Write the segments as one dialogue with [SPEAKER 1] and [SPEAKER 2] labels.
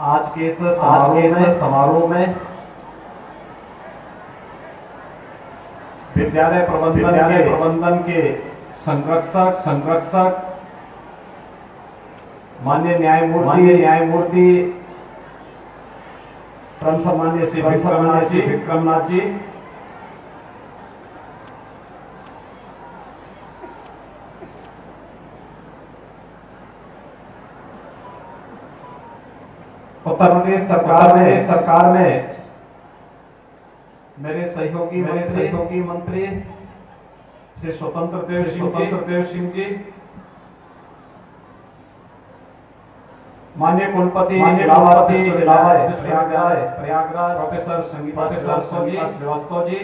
[SPEAKER 1] आज के इस समारोह में विद्यालय प्रबंधन के संरक्षक माननीय न्यायमूर्ति परम सम्माननीय श्री विक्रमनाथ जी, उत्तर प्रदेश सरकार में मेरे सहयोगी मंत्री श्री स्वतंत्र देव सिंह जी, माननीय कुलपति प्रयागराज प्रोफेसर संगीता श्रीवास्तव जी,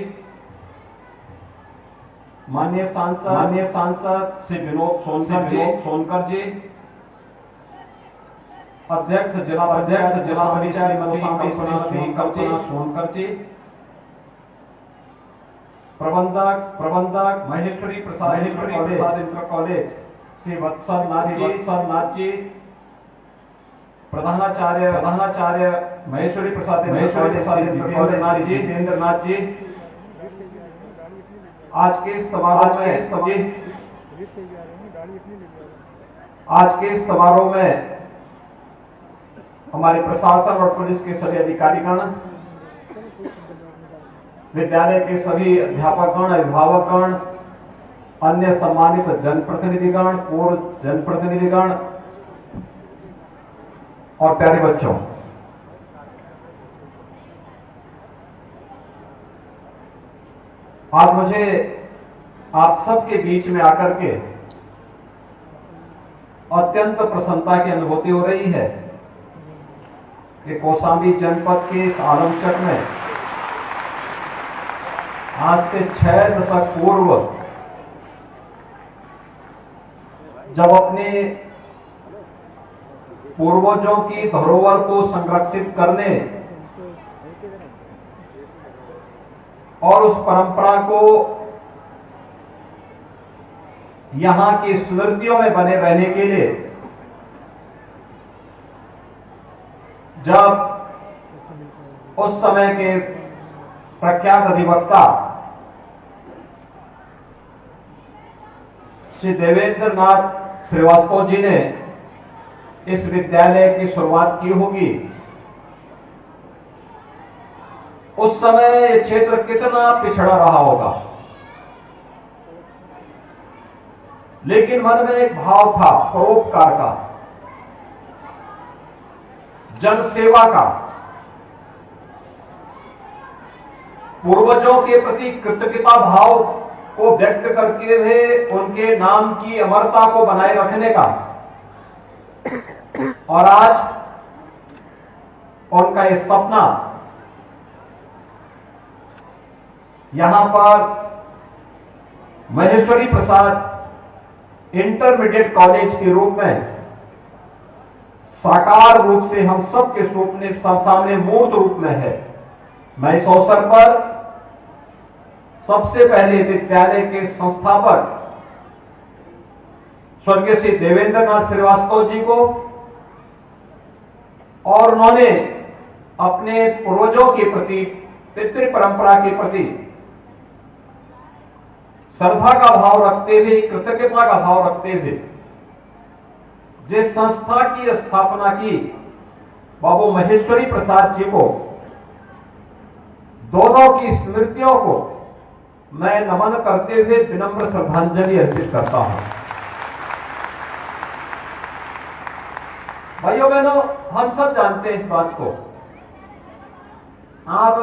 [SPEAKER 1] माननीय सांसद श्री विनोद सोनकर जी, अध्यक्ष जिला परिषद सोनकर जी, प्रबंधक महेश्वरी प्रसाद इंटर कॉलेज श्री वत्सल नाथ जी, प्रधानाचार्य महेश्वरी प्रसाद जितेंद्र नाथ जी। आज के समारोह में हमारे प्रशासन और पुलिस के सभी अधिकारीगण, विद्यालय के सभी अध्यापकगण, अभिभावकगण, अन्य सम्मानित जनप्रतिनिधिगण, पूर्व जनप्रतिनिधिगण और प्यारे बच्चों, आज मुझे आप सबके बीच में आकर के अत्यंत प्रसन्नता की अनुभूति हो रही है कि कौशाम्बी जनपद के इस आलमचक में आज से 6 दशक पूर्व जब अपने पूर्वजों की धरोहर को संरक्षित करने और उस परंपरा को यहां की स्मृतियों में बने रहने के लिए जब उस समय के प्रख्यात अधिवक्ता श्री देवेंद्र नाथ श्रीवास्तव जी ने इस विद्यालय की शुरुआत की होगी, उस समय यह क्षेत्र कितना पिछड़ा रहा होगा, लेकिन मन में एक भाव था परोपकार का, जनसेवा का, पूर्वजों के प्रति कृतज्ञता भाव को व्यक्त करते हुए उनके नाम की अमरता को बनाए रखने का। और आज उनका ये सपना यहां पर महेश्वरी प्रसाद इंटरमीडिएट कॉलेज के रूप में साकार रूप से हम सबके सामने मूर्त रूप में है। मैं इस अवसर पर सबसे पहले विद्यालय के संस्थापक स्वर्गीय श्री देवेंद्र नाथ श्रीवास्तव जी को और उन्होंने अपने पूर्वजों के प्रति, पितृ परंपरा के प्रति श्रद्धा का भाव रखते हुए, कृतज्ञता का भाव रखते हुए जिस संस्था की स्थापना की, बाबू महेश्वरी प्रसाद जी को, दोनों की स्मृतियों को मैं नमन करते हुए विनम्र श्रद्धांजलि अर्पित करता हूं। भाइयों बहनों, हम सब जानते हैं इस बात को। आप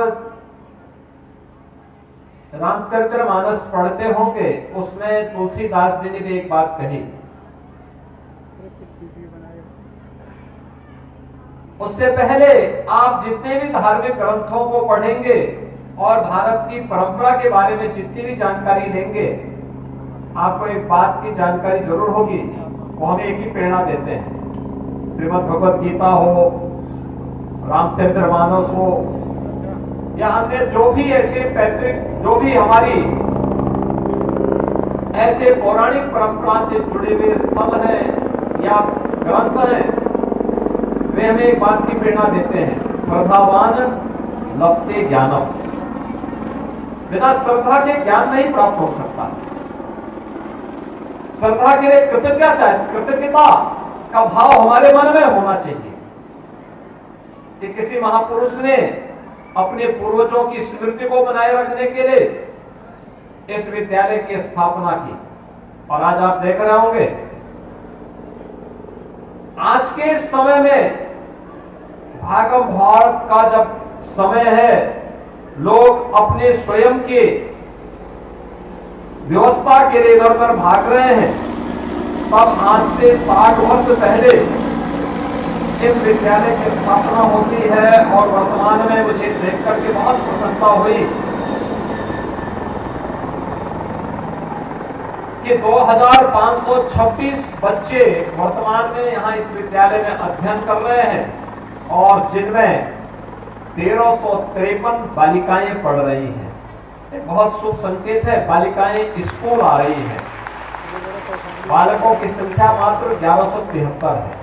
[SPEAKER 1] रामचरितमानस पढ़ते होंगे, उसमें तुलसीदास जी ने भी एक बात कही। उससे पहले आप जितने भी धार्मिक ग्रंथों को पढ़ेंगे और भारत की परंपरा के बारे में जितनी भी जानकारी लेंगे, आपको एक बात की जानकारी जरूर होगी, वो हमें एक ही प्रेरणा देते हैं। श्रीमद् भगवत गीता हो, रामचरितमानस हो, या अन्य जो भी ऐसे पैतृक, जो भी हमारी ऐसे पौराणिक परंपरा से जुड़े हुए स्थल हैं या ग्रंथ हैं, वे हमें एक बात की प्रेरणा देते हैं, श्रद्धावान लभते ज्ञानम। बिना श्रद्धा के ज्ञान नहीं प्राप्त हो सकता। श्रद्धा के लिए कृतज्ञता का भाव हमारे मन में होना चाहिए कि किसी महापुरुष ने अपने पूर्वजों की स्मृति को बनाए रखने के लिए इस विद्यालय की स्थापना की। और आज आप देख रहे होंगे, आज के समय में भागम भाग का जब समय है, लोग अपने स्वयं के व्यवस्था के लिए इधर उधर भाग रहे हैं, तब आज से 60 वर्ष पहले इस विद्यालय की स्थापना होती है। और वर्तमान में मुझे देख करके बहुत प्रसन्नता हुई कि 2526 बच्चे वर्तमान में यहां इस विद्यालय में अध्ययन कर रहे हैं और जिनमें 1353 बालिकाएं पढ़ रही हैं। एक बहुत शुभ संकेत है, बालिकाएं स्कूल आ रही हैं। बालकों की संख्या मात्र 1173 है,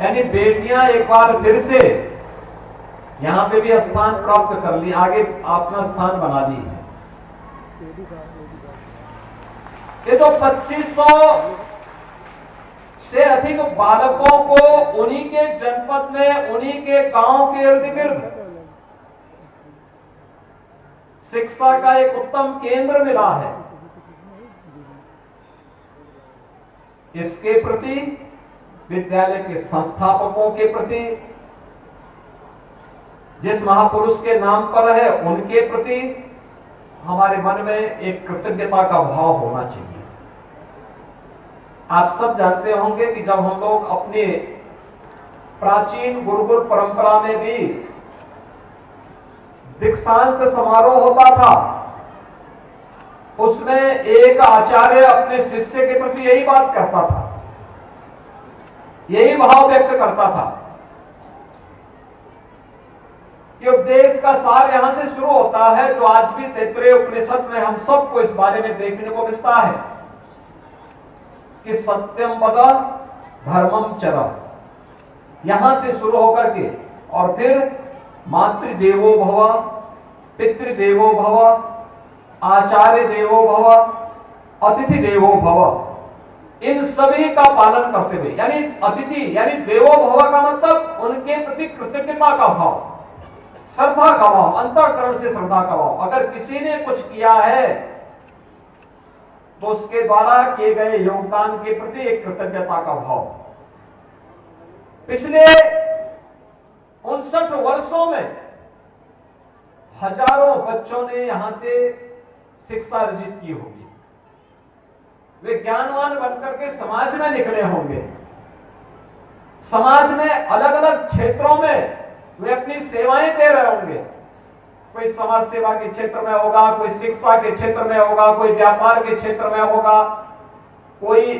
[SPEAKER 1] यानी बेटियां एक बार फिर से यहां पे भी स्थान प्राप्त कर ली, आगे अपना स्थान बना ली है। ये तो 2500 से अधिक बालकों को उन्हीं के जनपद में, उन्हीं के गांव के इर्द गिर्द शिक्षा का एक उत्तम केंद्र मिला है। इसके प्रति, विद्यालय के संस्थापकों के प्रति, जिस महापुरुष के नाम पर है उनके प्रति हमारे मन में एक कृतज्ञता का भाव होना चाहिए। आप सब जानते होंगे कि जब हम लोग अपने प्राचीन गुरुकुल परंपरा में भी दीक्षांत समारोह होता था, उसमें एक आचार्य अपने शिष्य के प्रति यही बात करता था, यही भाव व्यक्त करता था कि उपदेश का सार यहां से शुरू होता है, जो आज भी तैत्तरीय उपनिषद में हम सबको इस बारे में देखने को मिलता है कि सत्यम वद धर्मम चर। यहां से शुरू होकर के और फिर मातृदेवो भव, पितृदेवो भव, आचार्य देवो भव, अतिथि देवो भव, इन सभी का पालन करते हुए, यानी अतिथि यानी देवो भव का मतलब उनके प्रति कृतज्ञता का भाव, श्रद्धा का भाव, अंतःकरण से श्रद्धा का भाव। अगर किसी ने कुछ किया है तो उसके द्वारा किए गए योगदान के प्रति एक कृतज्ञता का भाव। पिछले 59 वर्षों में हजारों बच्चों ने यहां से शिक्षा अर्जित की होगी। वे ज्ञानवान बनकर के समाज में निकले होंगे। समाज में अलग अलग क्षेत्रों में वे अपनी सेवाएं दे रहे होंगे। कोई समाज सेवा के क्षेत्र में होगा, कोई शिक्षा के क्षेत्र में होगा, कोई व्यापार के क्षेत्र में होगा, कोई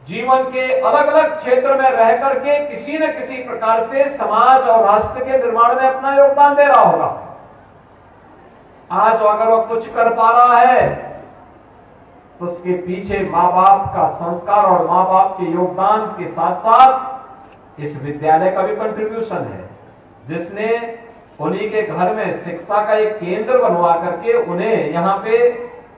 [SPEAKER 1] जीवन के अलग अलग क्षेत्र में रह करके किसी न किसी प्रकार से समाज और राष्ट्र के निर्माण में अपना योगदान दे रहा होगा। आज अगर वह कुछ कर पा रहा है तो उसके पीछे माँ बाप का संस्कार और माँ बाप के योगदान के साथ साथ इस विद्यालय का भी कंट्रीब्यूशन है, जिसने उन्हीं के घर में शिक्षा का एक केंद्र बनवा करके उन्हें यहाँ पे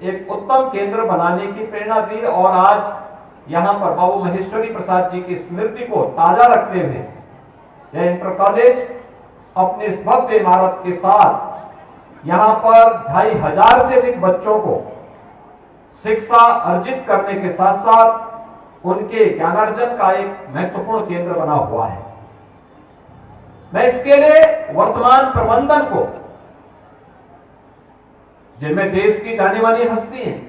[SPEAKER 1] एक उत्तम केंद्र बनाने की प्रेरणा दी। और आज यहाँ पर बाबू महेश्वरी प्रसाद जी की स्मृति को ताजा रखते हुए यह इंटर कॉलेज अपने इस भव्य इमारत के साथ यहाँ पर 2500 से अधिक बच्चों को शिक्षा अर्जित करने के साथ साथ उनके ज्ञानार्जन का एक महत्वपूर्ण केंद्र बना हुआ है। मैं इसके लिए वर्तमान प्रबंधन को, जिनमें देश की जानी मानी हस्ती हैं,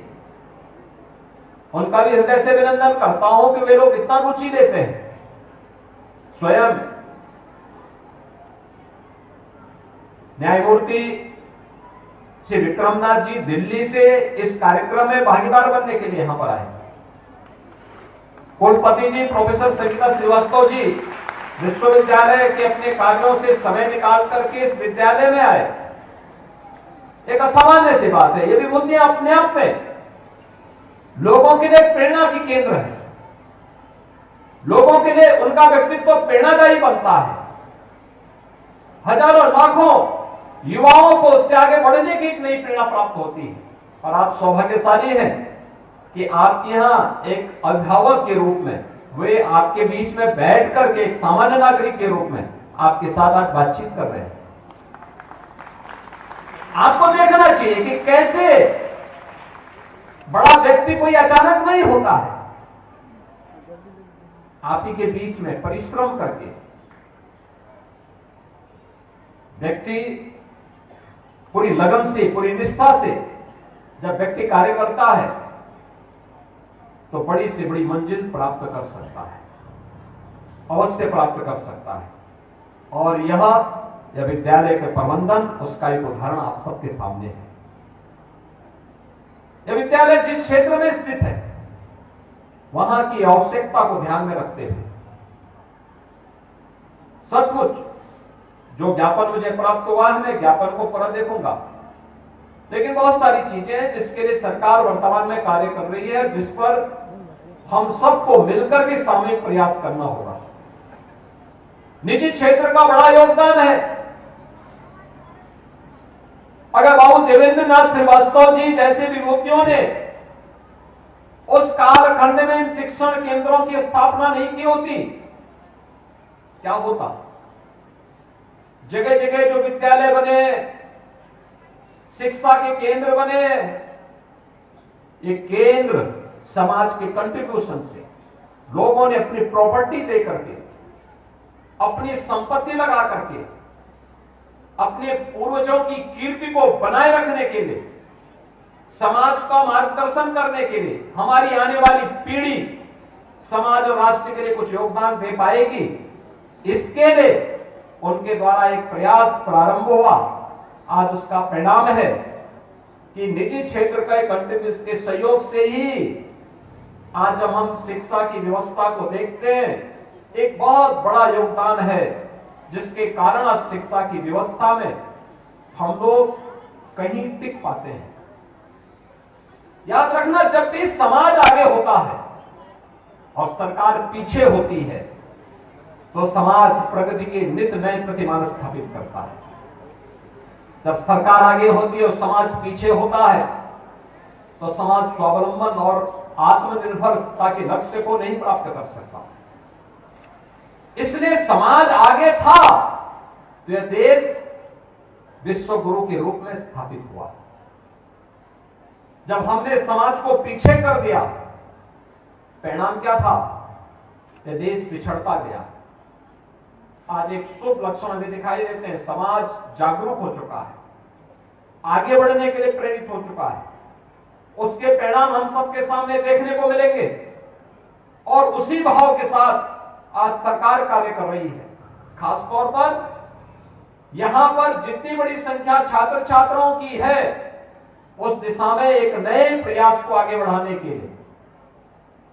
[SPEAKER 1] उनका भी हृदय से अभिनंदन करता हूं कि वे लोग इतना रुचि लेते हैं। स्वयं न्यायमूर्ति श्री विक्रमनाथ जी दिल्ली से इस कार्यक्रम में भागीदार बनने के लिए यहां पर आए। कुलपति जी प्रोफेसर सविता श्रीवास्तव जी विश्वविद्यालय के अपने कार्यों से समय निकाल करके इस विद्यालय में आए। एक असामान्य सी बात है। ये विभूतियां अपने आप में लोगों के लिए प्रेरणा की केंद्र है। लोगों के लिए उनका व्यक्तित्व प्रेरणादायी बनता है। हजारों लाखों युवाओं को उससे आगे बढ़ने की एक नई प्रेरणा प्राप्त होती है। और आप सौभाग्यशाली हैं कि आपके यहां एक अभिभावक के रूप में वे आपके बीच में बैठ करके एक सामान्य नागरिक के रूप में आपके साथ आज बातचीत कर रहे हैं। आपको देखना चाहिए कि कैसे बड़ा व्यक्ति कोई अचानक नहीं होता है। आप ही के बीच में परिश्रम करके व्यक्ति पूरी लगन से, पूरी निष्ठा से जब व्यक्ति कार्य करता है तो बड़ी से बड़ी मंजिल प्राप्त कर सकता है, अवश्य प्राप्त कर सकता है। और यह विद्यालय के प्रबंधन उसका एक उदाहरण आप सबके सामने है। यह विद्यालय जिस क्षेत्र में स्थित है वहां की आवश्यकता को ध्यान में रखते हुए सचमुच जो ज्ञापन मुझे प्राप्त हुआ है, मैं ज्ञापन को पढ़ देखूंगा, लेकिन बहुत सारी चीजें हैं जिसके लिए सरकार वर्तमान में कार्य कर रही है, जिस पर हम सबको मिलकर के सामूहिक प्रयास करना होगा। निजी क्षेत्र का बड़ा योगदान है। अगर बाबू देवेंद्र नाथ श्रीवास्तव जी जैसे विभूतियों ने उस कालखंड में इन शिक्षण केंद्रों की स्थापना नहीं की होती, क्या होता? जगह जगह जो विद्यालय बने, शिक्षा के केंद्र बने, ये केंद्र समाज के कंट्रीब्यूशन से लोगों ने अपनी प्रॉपर्टी दे करके, अपनी संपत्ति लगा करके, अपने पूर्वजों की कीर्ति को बनाए रखने के लिए, समाज का मार्गदर्शन करने के लिए, हमारी आने वाली पीढ़ी समाज और राष्ट्र के लिए कुछ योगदान दे पाएगी, इसके लिए उनके द्वारा एक प्रयास प्रारंभ हुआ। आज उसका परिणाम है कि निजी क्षेत्र का कंट्रीब्यूशन के सहयोग से ही आज जब हम शिक्षा की व्यवस्था को देखते हैं, एक बहुत बड़ा योगदान है, जिसके कारण आज शिक्षा की व्यवस्था में हम लोग कहीं टिक पाते हैं। याद रखना, जब भी समाज आगे होता है और सरकार पीछे होती है तो समाज प्रगति के नित नए प्रतिमान स्थापित करता है। जब सरकार आगे होती है और समाज पीछे होता है तो समाज स्वावलंबन और आत्मनिर्भरता के लक्ष्य को नहीं प्राप्त कर सकता। इसलिए समाज आगे था तो यह देश विश्व गुरु के रूप में स्थापित हुआ। जब हमने समाज को पीछे कर दिया, परिणाम क्या था? यह देश पिछड़ता गया। आज एक शुभ लक्षण हमें दिखाई देते हैं, समाज जागरूक हो चुका है, आगे बढ़ने के लिए प्रेरित हो चुका है। उसके परिणाम हम सबके सामने देखने को मिलेंगे और उसी भाव के साथ आज सरकार कार्य कर रही है। खासतौर पर यहां पर जितनी बड़ी संख्या छात्र छात्राओं की है, उस दिशा में एक नए प्रयास को आगे बढ़ाने के लिए,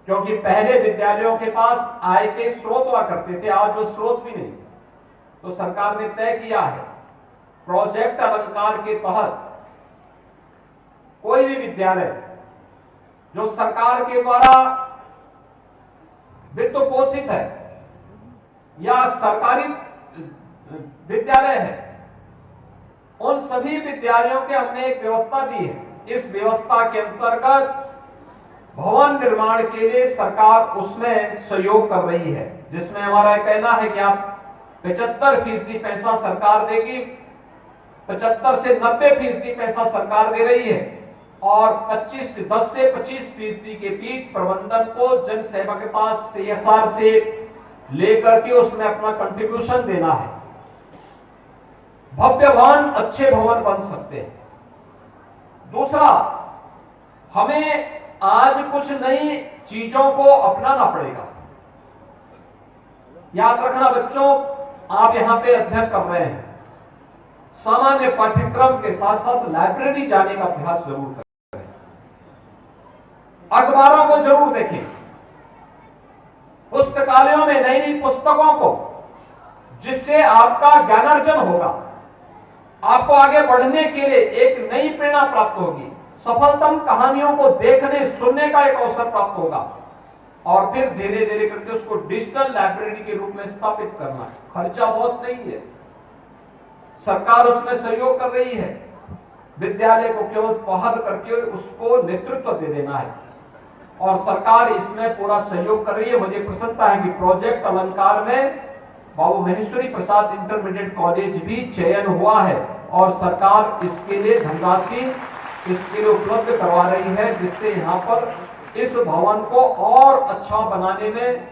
[SPEAKER 1] क्योंकि पहले विद्यालयों के पास आय के स्रोत हुआ करते थे, आज वो स्रोत भी नहीं। तो सरकार ने तय किया है प्रोजेक्ट अलंकार के तहत कोई भी विद्यालय जो सरकार के द्वारा वित्त पोषित है या सरकारी विद्यालय है, उन सभी विद्यालयों के हमने एक व्यवस्था दी है। इस व्यवस्था के अंतर्गत भवन निर्माण के लिए सरकार उसमें सहयोग कर रही है, जिसमें हमारा कहना है कि आप 75% पैसा सरकार देगी, 75 से 90% पैसा सरकार दे रही है और 10 से 25% के बीच प्रबंधन को जन सेवकता CSR से लेकर के उसमें अपना कंट्रीब्यूशन देना है। भव्य भवन, अच्छे भवन बन सकते हैं। दूसरा, हमें आज कुछ नई चीजों को अपनाना पड़ेगा। याद रखना बच्चों, आप यहां पे अध्ययन कर रहे हैं, सामान्य पाठ्यक्रम के साथ साथ लाइब्रेरी जाने का अभ्यास जरूर करें, अखबारों को जरूर देखें, पुस्तकालयों में नई नई पुस्तकों को, जिससे आपका ज्ञानार्जन होगा, आपको आगे बढ़ने के लिए एक नई प्रेरणा प्राप्त होगी, सफलतम कहानियों को देखने सुनने का एक अवसर प्राप्त होगा। और फिर धीरे धीरे करके उसको डिजिटल लाइब्रेरी के रूप में स्थापित करना है। खर्चा बहुत नहीं है, सरकार उसमें सहयोग कर रही है, विद्यालय को केवल पहल करके उसको नेतृत्व दे देना है और सरकार इसमें पूरा सहयोग कर रही है। मुझे प्रसन्नता है कि प्रोजेक्ट अलंकार में बाबू महेश्वरी प्रसाद इंटरमीडिएट कॉलेज भी चयन हुआ है और सरकार इसके लिए धनराशि इसके लिए उपलब्ध करवा रही है, जिससे यहाँ पर इस भवन को और अच्छा बनाने में,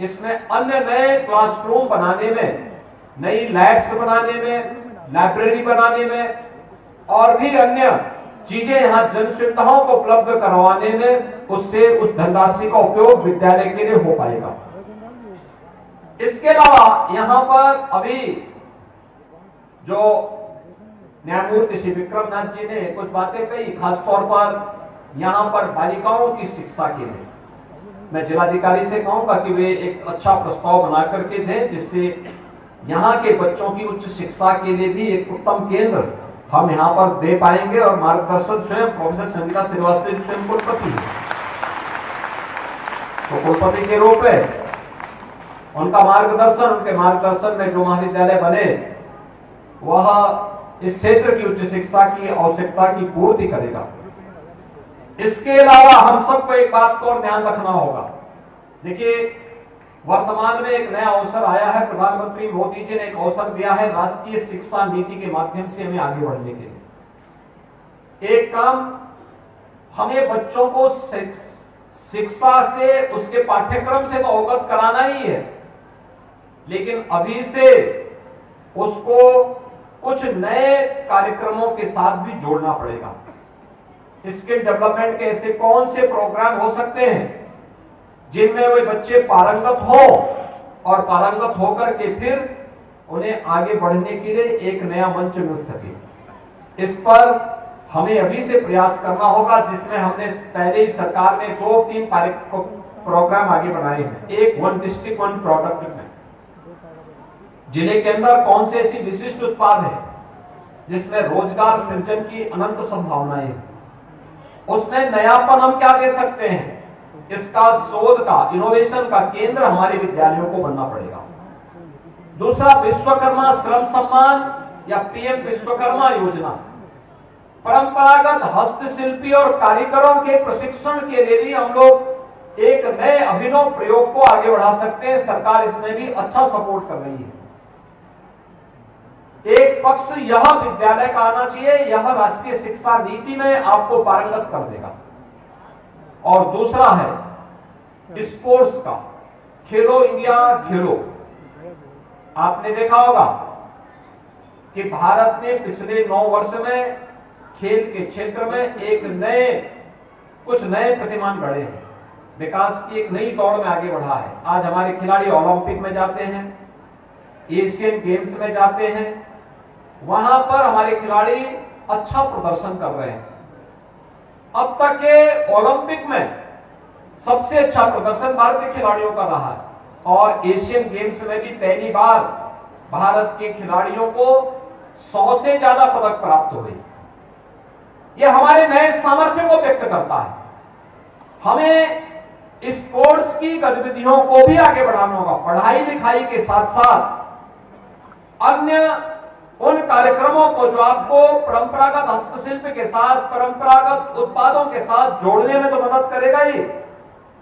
[SPEAKER 1] इसमें अन्य नए क्लासरूम बनाने में, नई लैब्स बनाने में, लाइब्रेरी बनाने में और भी अन्य चीजें यहाँ जन सुविधाओं को उपलब्ध करवाने में उससे उस धनराशि का उपयोग विद्यालय के लिए हो पाएगा। इसके अलावा यहाँ पर अभी जो न्यायमूर्ति श्री विक्रमनाथ जी ने कुछ बातें कही, खासतौर पर यहाँ पर बालिकाओं की शिक्षा के लिए मैं जिलाधिकारी से कहूंगा कि वे एक अच्छा प्रस्ताव बना करके दें, जिससे यहाँ के बच्चों की उच्च शिक्षा के लिए भी एक उत्तम केंद्र हम यहाँ पर दे पाएंगे और मार्गदर्शन स्वयं प्रोफेसर संगीता श्रीवास्तव स्वयं कुलपति है, तो कुलपति के रूप में उनका मार्गदर्शन, उनके मार्गदर्शन में जो महाविद्यालय बने वह इस क्षेत्र की उच्च शिक्षा की आवश्यकता की पूर्ति करेगा। इसके अलावा हम सबको एक बात को और ध्यान रखना होगा। देखिए, वर्तमान में एक नया अवसर आया है, प्रधानमंत्री मोदी जी ने एक अवसर दिया है राष्ट्रीय शिक्षा नीति के माध्यम से हमें आगे बढ़ने के लिए। एक काम, हमें बच्चों को शिक्षा से, उसके पाठ्यक्रम से तो अवगत कराना ही है, लेकिन अभी से उसको कुछ नए कार्यक्रमों के साथ भी जोड़ना पड़ेगा। स्किल डेवलपमेंट के ऐसे कौन से प्रोग्राम हो सकते हैं जिनमें वे बच्चे पारंगत हो और पारंगत होकर के फिर उन्हें आगे बढ़ने के लिए एक नया मंच मिल सके। इस पर हमें अभी से प्रयास करना होगा, जिसमें हमने पहले ही सरकार ने 2-3 प्रोग्राम आगे बनाए हैं। एक वन डिस्ट्रिक्ट वन प्रोडक्ट में जिले के अंदर कौन से ऐसी विशिष्ट उत्पाद है जिसमें रोजगार सृजन की अनंत संभावनाएं हैं, उसमें नयापन हम क्या दे सकते हैं, इसका शोध का, इनोवेशन का केंद्र हमारे विद्यालयों को बनना पड़ेगा। दूसरा, विश्वकर्मा श्रम सम्मान या पीएम विश्वकर्मा योजना, परंपरागत हस्तशिल्पी और कारीगरों के प्रशिक्षण के लिए भी हम लोग एक नए अभिनव प्रयोग को आगे बढ़ा सकते हैं। सरकार इसमें भी अच्छा सपोर्ट कर रही है। एक पक्ष यह विद्यालय का आना चाहिए, यह राष्ट्रीय शिक्षा नीति में आपको पारंगत कर देगा, और दूसरा है स्पोर्ट्स का, खेलो इंडिया खेलो। आपने देखा होगा कि भारत ने पिछले 9 वर्ष में खेल के क्षेत्र में कुछ नए प्रतिमान गढ़े हैं, विकास की एक नई दौड़ में आगे बढ़ा है। आज हमारे खिलाड़ी ओलंपिक में जाते हैं, एशियन गेम्स में जाते हैं, वहां पर हमारे खिलाड़ी अच्छा प्रदर्शन कर रहे हैं। अब तक के ओलंपिक में सबसे अच्छा प्रदर्शन भारतीय खिलाड़ियों का रहा है और एशियन गेम्स में भी पहली बार भारत के खिलाड़ियों को 100 से ज्यादा पदक प्राप्त हुए। यह हमारे नए सामर्थ्य को व्यक्त करता है। हमें स्पोर्ट्स की गतिविधियों को भी आगे बढ़ाना होगा। पढ़ाई लिखाई के साथ साथ अन्य उन कार्यक्रमों को जो आपको परंपरागत हस्तशिल्प के साथ, परंपरागत उत्पादों के साथ जोड़ने में तो मदद करेगा ही,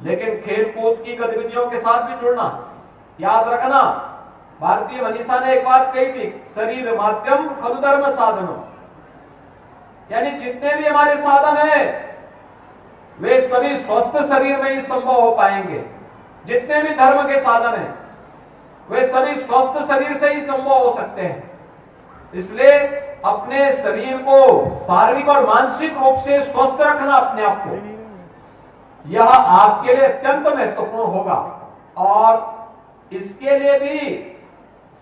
[SPEAKER 1] लेकिन खेल कूद की गतिविधियों के साथ भी जुड़ना। याद रखना, भारतीय मनीषा ने एक बात कही थी, शरीर माध्यम खलु धर्म साधनों, यानी जितने भी हमारे साधन हैं वे सभी स्वस्थ शरीर में ही संभव हो पाएंगे। जितने भी धर्म के साधन हैं वे सभी स्वस्थ शरीर से ही संभव हो सकते हैं। इसलिए अपने शरीर को शारीरिक और मानसिक रूप से स्वस्थ रखना, अपने आप को, यह आपके लिए अत्यंत महत्वपूर्ण होगा। और इसके लिए भी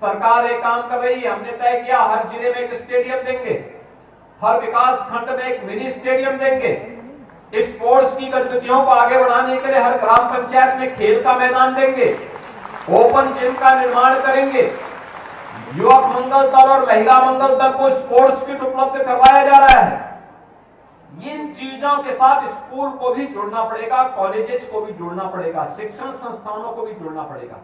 [SPEAKER 1] सरकार एक काम कर रही है। हमने तय किया हर जिले में एक स्टेडियम देंगे, हर विकास खंड में एक मिनी स्टेडियम देंगे। स्पोर्ट्स की गतिविधियों को आगे बढ़ाने के लिए हर ग्राम पंचायत में खेल का मैदान देंगे, ओपन जिम का निर्माण करेंगे। युवक मंगल दल और महिला मंगल दल को स्पोर्ट्स किट उपलब्ध करवाया जा रहा है। इन चीजों के साथ स्कूल को भी जोड़ना पड़ेगा, कॉलेजेस को भी जोड़ना पड़ेगा, शिक्षण संस्थानों को भी जोड़ना पड़ेगा,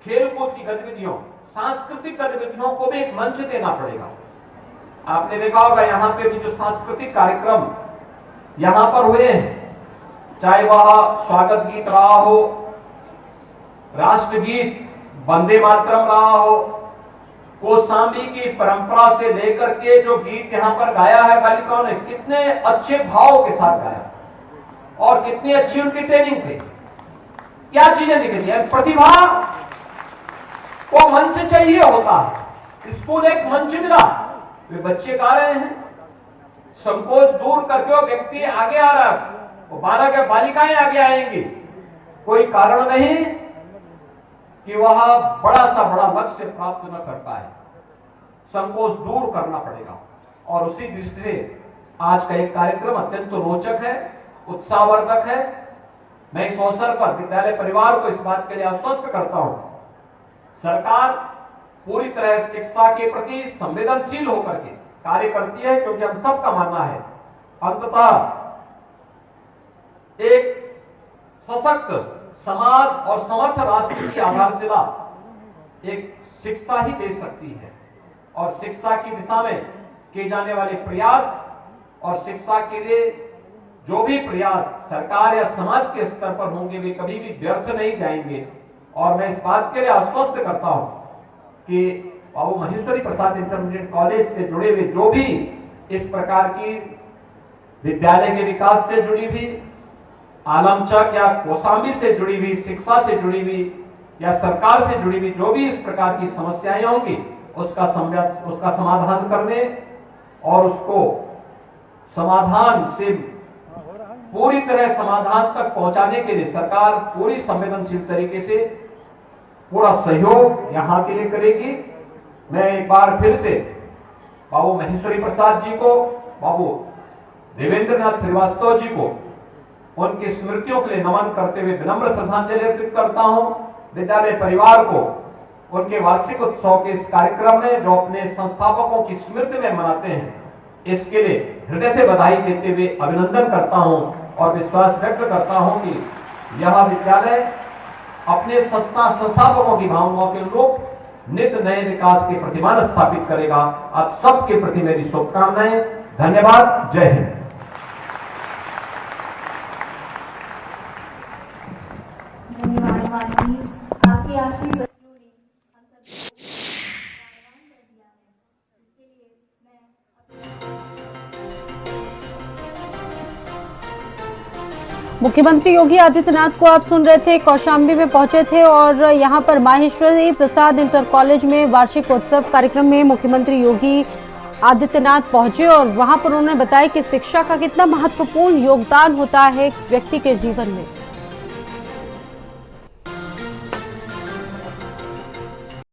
[SPEAKER 1] खेलकूद की गतिविधियों, सांस्कृतिक गतिविधियों को भी एक मंच देना पड़ेगा। आपने देखा होगा यहां पे भी जो सांस्कृतिक कार्यक्रम यहां पर हुए हैं, चाहे वह स्वागत गीत रहा हो, राष्ट्रगीत वंदे मातरम रहा हो, कौशाम्बी की परंपरा से लेकर के जो गीत यहां पर गाया है बालिकाओं ने, कितने अच्छे भाव के साथ गाया और कितनी अच्छी उनकी ट्रेनिंग थी। क्या चीजें निकली है? प्रतिभा को मंच चाहिए होता है, स्कूल एक मंच मिला, वे बच्चे गा रहे हैं, संकोच दूर करके वो व्यक्ति आगे आ रहा है, वो बालक या बालिकाएं आगे आएंगी। कोई कारण नहीं कि वह बड़ा सा बड़ा लक्ष्य प्राप्त न कर पाए, संकोच दूर करना पड़ेगा। और उसी दृष्टि से आज का एक कार्यक्रम अत्यंत रोचक है, उत्साहवर्धक है। मैं इस अवसर पर विद्यालय परिवार को इस बात के लिए आश्वस्त करता हूं, सरकार पूरी तरह शिक्षा के प्रति संवेदनशील होकर के कार्य करती है, क्योंकि हम सबका मानना है अंततः एक सशक्त समाज और समर्थ राष्ट्र की आधारशिला एक शिक्षा ही दे सकती है। और शिक्षा की दिशा में किए जाने वाले प्रयास और शिक्षा के लिए जो भी प्रयास सरकार या समाज के स्तर पर होंगे वे कभी भी व्यर्थ नहीं जाएंगे। और मैं इस बात के लिए आश्वस्त करता हूं कि बाबू महेश्वरी प्रसाद इंटरमीडिएट कॉलेज से जुड़े हुए जो भी इस प्रकार की विद्यालय के विकास से जुड़ी हुई, आलमचक या कौशाम्बी से जुड़ी हुई, शिक्षा से जुड़ी हुई या सरकार से जुड़ी हुई जो भी इस प्रकार की समस्याएं होंगी उसका समाधान करने और उसको समाधान से पूरी तरह समाधान तक पहुंचाने के लिए सरकार पूरी संवेदनशील तरीके से पूरा सहयोग यहां के लिए करेगी। मैं एक बार फिर से बाबू महेश्वरी प्रसाद जी को, बाबू देवेंद्रनाथ श्रीवास्तव जी को उनकी स्मृतियों के लिए नमन करते हुए विनम्र श्रद्धांजलि अर्पित करता हूं। विद्यालय परिवार को उनके वार्षिक उत्सव के इस कार्यक्रम में जो अपने संस्थापकों की स्मृति में मनाते हैं, इसके लिए हृदय से बधाई देते हुए अभिनंदन करता हूं और विश्वास व्यक्त करता हूं कि यह विद्यालय अपने संस्थापकों की भावनाओं के अनुरूप नित्य नए विकास के प्रतिमान स्थापित करेगा। आप सबके प्रति मेरी शुभकामनाएं। धन्यवाद। जय हिंद।
[SPEAKER 2] धन्यवाद माननीय, आपके आशीर्वाद ने हम सबको आह्वान कर दिया है। इसके लिए
[SPEAKER 3] मुख्यमंत्री योगी आदित्यनाथ को आप सुन रहे थे, कौशाम्बी में पहुंचे थे और यहां पर माहेश्वरी प्रसाद इंटर कॉलेज में वार्षिक उत्सव कार्यक्रम में मुख्यमंत्री योगी आदित्यनाथ पहुंचे और वहां पर उन्होंने बताया कि शिक्षा का कितना महत्वपूर्ण योगदान होता है व्यक्ति के जीवन में।